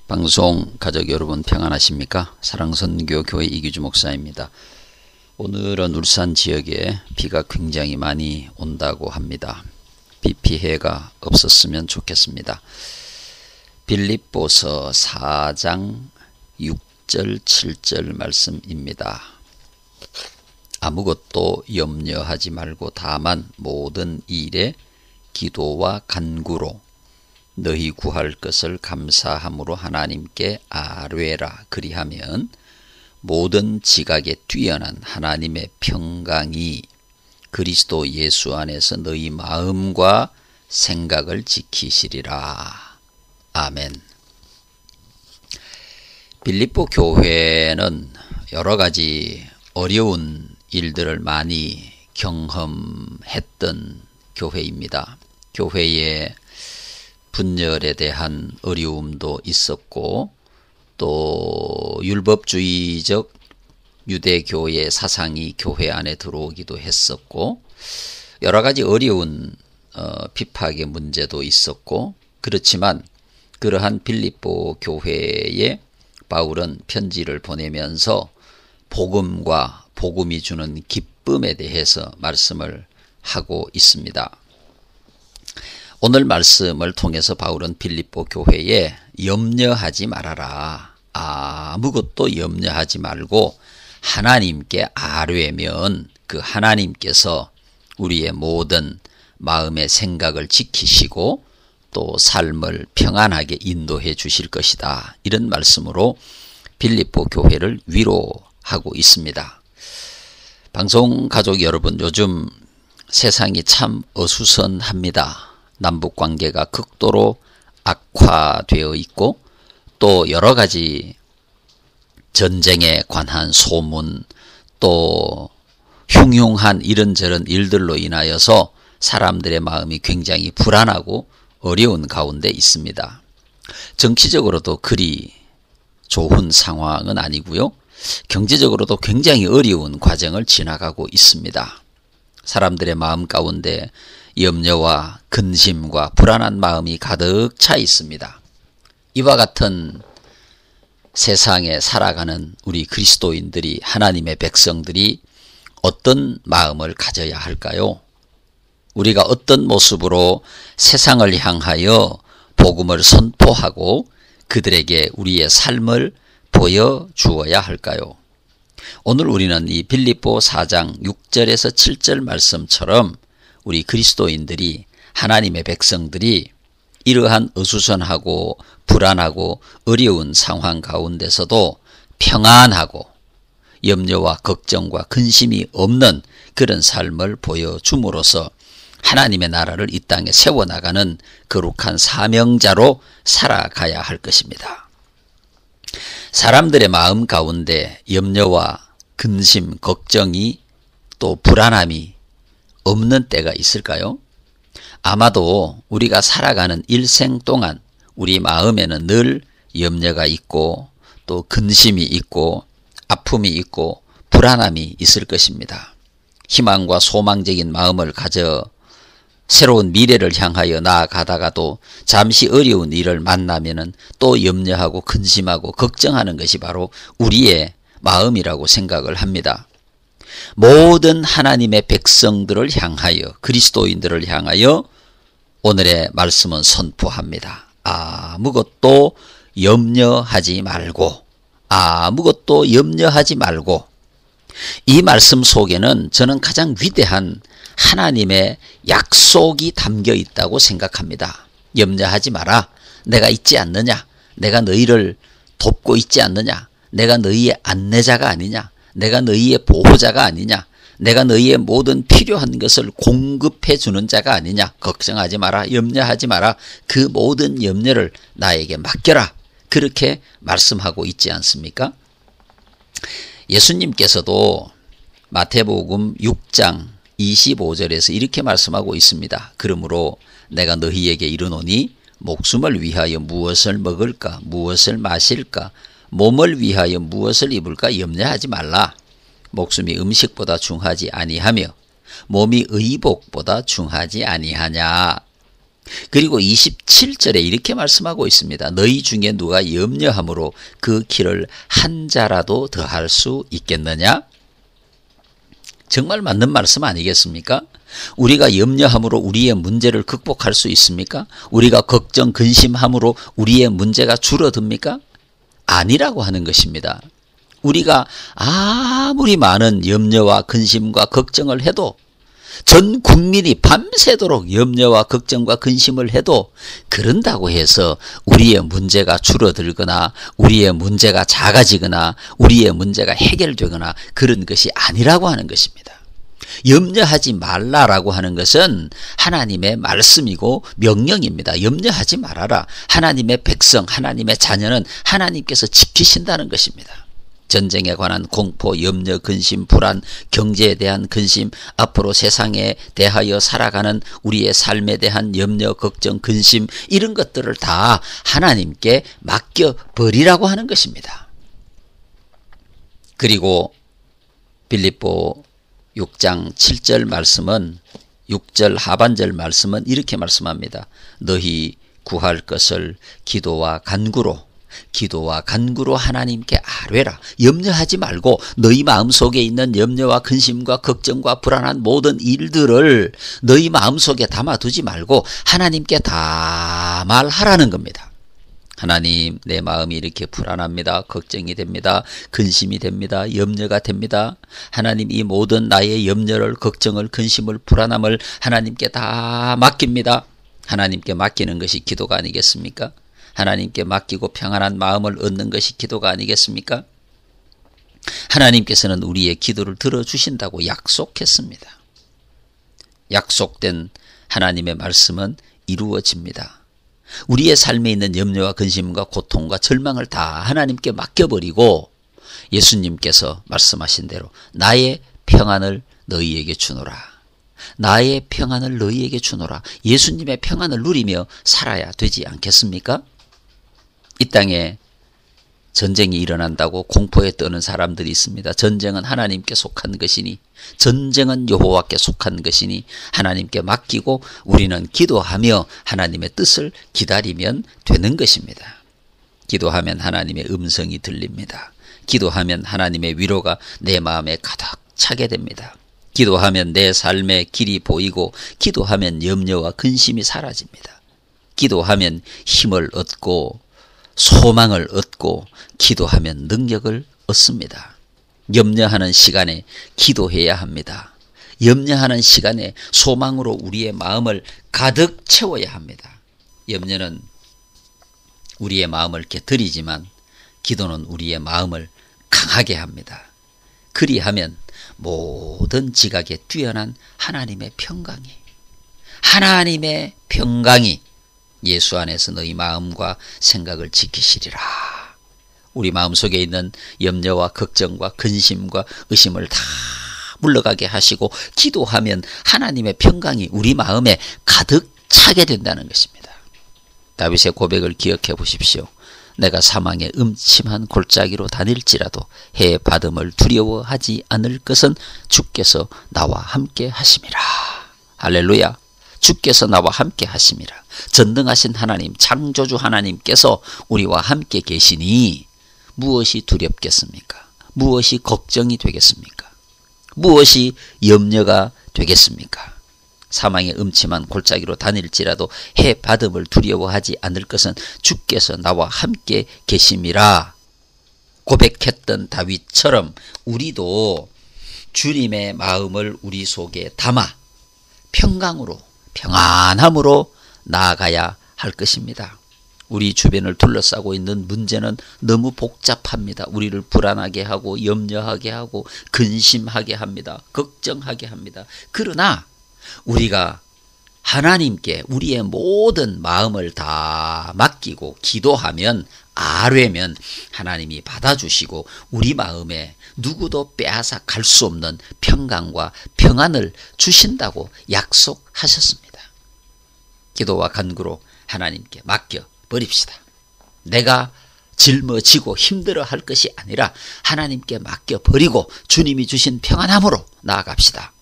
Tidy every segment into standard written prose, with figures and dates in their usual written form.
방송 가족 여러분 평안하십니까? 사랑선교 교회 이규주 목사입니다. 오늘은 울산 지역에 비가 굉장히 많이 온다고 합니다. 비 피해가 없었으면 좋겠습니다. 빌립보서 4장 6절 7절 말씀입니다. 아무것도 염려하지 말고 다만 모든 일에 기도와 간구로 너희 구할 것을 감사함으로 하나님께 아뢰라. 그리하면 모든 지각에 뛰어난 하나님의 평강이 그리스도 예수 안에서 너희 마음과 생각을 지키시리라. 아멘. 빌립보 교회는 여러 가지 어려운 일들을 많이 경험했던 교회입니다. 교회의 분열에 대한 어려움도 있었고, 또 율법주의적 유대교의 사상이 교회 안에 들어오기도 했었고, 여러 가지 어려운 핍박의 문제도 있었고, 그렇지만 그러한 빌립보 교회에 바울은 편지를 보내면서 복음과 복음이 주는 기쁨에 대해서 말씀을 하고 있습니다. 오늘 말씀을 통해서 바울은 빌립보 교회에 염려하지 말아라. 아무것도 염려하지 말고 하나님께 아뢰면 그 하나님께서 우리의 모든 마음의 생각을 지키시고 또 삶을 평안하게 인도해 주실 것이다. 이런 말씀으로 빌립보 교회를 위로하고 있습니다. 방송 가족 여러분, 요즘 세상이 참 어수선합니다. 남북 관계가 극도로 악화되어 있고, 또 여러 가지 전쟁에 관한 소문, 또 흉흉한 이런저런 일들로 인하여서 사람들의 마음이 굉장히 불안하고 어려운 가운데 있습니다. 정치적으로도 그리 좋은 상황은 아니고요. 경제적으로도 굉장히 어려운 과정을 지나가고 있습니다. 사람들의 마음 가운데 염려와 근심과 불안한 마음이 가득 차 있습니다. 이와 같은 세상에 살아가는 우리 그리스도인들이, 하나님의 백성들이 어떤 마음을 가져야 할까요? 우리가 어떤 모습으로 세상을 향하여 복음을 선포하고 그들에게 우리의 삶을 보여주어야 할까요? 오늘 우리는 이 빌립보 4장 6절에서 7절 말씀처럼 우리 그리스도인들이, 하나님의 백성들이 이러한 어수선하고 불안하고 어려운 상황 가운데서도 평안하고 염려와 걱정과 근심이 없는 그런 삶을 보여줌으로써 하나님의 나라를 이 땅에 세워나가는 거룩한 사명자로 살아가야 할 것입니다. 사람들의 마음 가운데 염려와 근심, 걱정이 또 불안함이 없는 때가 있을까요? 아마도 우리가 살아가는 일생 동안 우리 마음에는 늘 염려가 있고, 또 근심이 있고, 아픔이 있고, 불안함이 있을 것입니다. 희망과 소망적인 마음을 가져 새로운 미래를 향하여 나아가다가도 잠시 어려운 일을 만나면은 또 염려하고 근심하고 걱정하는 것이 바로 우리의 마음이라고 생각을 합니다. 모든 하나님의 백성들을 향하여, 그리스도인들을 향하여 오늘의 말씀은 선포합니다. 아무것도 염려하지 말고, 아무것도 염려하지 말고. 이 말씀 속에는 저는 가장 위대한 하나님의 약속이 담겨 있다고 생각합니다. 염려하지 마라. 내가 있지 않느냐? 내가 너희를 돕고 있지 않느냐? 내가 너희의 안내자가 아니냐? 내가 너희의 보호자가 아니냐? 내가 너희의 모든 필요한 것을 공급해 주는 자가 아니냐? 걱정하지 마라. 염려하지 마라. 그 모든 염려를 나에게 맡겨라. 그렇게 말씀하고 있지 않습니까? 예수님께서도 마태복음 6장 25절에서 이렇게 말씀하고 있습니다. 그러므로 내가 너희에게 이르노니 목숨을 위하여 무엇을 먹을까, 무엇을 마실까, 몸을 위하여 무엇을 입을까 염려하지 말라. 목숨이 음식보다 중하지 아니하며 몸이 의복보다 중하지 아니하냐. 그리고 27절에 이렇게 말씀하고 있습니다. 너희 중에 누가 염려함으로 그 길을 한 자라도 더할 수 있겠느냐? 정말 맞는 말씀 아니겠습니까? 우리가 염려함으로 우리의 문제를 극복할 수 있습니까? 우리가 걱정, 근심함으로 우리의 문제가 줄어듭니까? 아니라고 하는 것입니다. 우리가 아무리 많은 염려와 근심과 걱정을 해도, 전 국민이 밤새도록 염려와 걱정과 근심을 해도 그런다고 해서 우리의 문제가 줄어들거나 우리의 문제가 작아지거나 우리의 문제가 해결되거나 그런 것이 아니라고 하는 것입니다. 염려하지 말라라고 하는 것은 하나님의 말씀이고 명령입니다. 염려하지 말아라. 하나님의 백성, 하나님의 자녀는 하나님께서 지키신다는 것입니다. 전쟁에 관한 공포, 염려, 근심, 불안, 경제에 대한 근심, 앞으로 세상에 대하여 살아가는 우리의 삶에 대한 염려, 걱정, 근심, 이런 것들을 다 하나님께 맡겨버리라고 하는 것입니다. 그리고 빌립보 6장 7절 말씀은, 6절 하반절 말씀은 이렇게 말씀합니다. 너희 구할 것을 기도와 간구로 하나님께 아뢰라. 염려하지 말고 너희 마음속에 있는 염려와 근심과 걱정과 불안한 모든 일들을 너희 마음속에 담아두지 말고 하나님께 다 말하라는 겁니다. 하나님, 내 마음이 이렇게 불안합니다. 걱정이 됩니다. 근심이 됩니다. 염려가 됩니다. 하나님, 이 모든 나의 염려를, 걱정을, 근심을, 불안함을 하나님께 다 맡깁니다. 하나님께 맡기는 것이 기도가 아니겠습니까? 하나님께 맡기고 평안한 마음을 얻는 것이 기도가 아니겠습니까? 하나님께서는 우리의 기도를 들어주신다고 약속했습니다. 약속된 하나님의 말씀은 이루어집니다. 우리의 삶에 있는 염려와 근심과 고통과 절망을 다 하나님께 맡겨버리고 예수님께서 말씀하신 대로 나의 평안을 너희에게 주노라. 나의 평안을 너희에게 주노라. 예수님의 평안을 누리며 살아야 되지 않겠습니까? 이 땅에 전쟁이 일어난다고 공포에 떠는 사람들이 있습니다. 전쟁은 하나님께 속한 것이니, 전쟁은 여호와께 속한 것이니 하나님께 맡기고 우리는 기도하며 하나님의 뜻을 기다리면 되는 것입니다. 기도하면 하나님의 음성이 들립니다. 기도하면 하나님의 위로가 내 마음에 가득 차게 됩니다. 기도하면 내 삶의 길이 보이고, 기도하면 염려와 근심이 사라집니다. 기도하면 힘을 얻고 소망을 얻고, 기도하면 능력을 얻습니다. 염려하는 시간에 기도해야 합니다. 염려하는 시간에 소망으로 우리의 마음을 가득 채워야 합니다. 염려는 우리의 마음을 깨뜨리지만 기도는 우리의 마음을 강하게 합니다. 그리하면 모든 지각에 뛰어난 하나님의 평강이 예수 안에서 너희 마음과 생각을 지키시리라. 우리 마음속에 있는 염려와 걱정과 근심과 의심을 다 물러가게 하시고 기도하면 하나님의 평강이 우리 마음에 가득 차게 된다는 것입니다. 다윗의 고백을 기억해 보십시오. 내가 사망의 음침한 골짜기로 다닐지라도 해 받음을 두려워하지 않을 것은 주께서 나와 함께 하심이라. 할렐루야. 주께서 나와 함께 하심이라. 전능하신 하나님, 창조주 하나님께서 우리와 함께 계시니 무엇이 두렵겠습니까? 무엇이 걱정이 되겠습니까? 무엇이 염려가 되겠습니까? 사망의 음침한 골짜기로 다닐지라도 해 받음을 두려워하지 않을 것은 주께서 나와 함께 계심이라 고백했던 다윗처럼 우리도 주님의 마음을 우리 속에 담아 평강으로, 평안함으로 나아가야 할 것입니다. 우리 주변을 둘러싸고 있는 문제는 너무 복잡합니다. 우리를 불안하게 하고 염려하게 하고 근심하게 합니다. 걱정하게 합니다. 그러나 우리가 하나님께 우리의 모든 마음을 다 맡기고 기도하면, 아뢰면 하나님이 받아주시고 우리 마음에 누구도 빼앗아 갈 수 없는 평강과 평안을 주신다고 약속하셨습니다. 기도와 간구로 하나님께 맡겨버립시다. 내가 짊어지고 힘들어 할 것이 아니라 하나님께 맡겨버리고 주님이 주신 평안함으로 나아갑시다.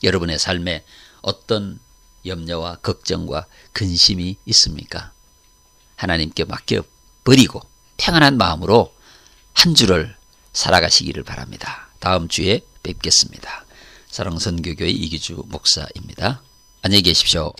여러분의 삶에 어떤 염려와 걱정과 근심이 있습니까? 하나님께 맡겨버리고 평안한 마음으로 한 주를 살아가시기를 바랍니다. 다음 주에 뵙겠습니다. 사랑선교교회 이기주 목사입니다. 안녕히 계십시오.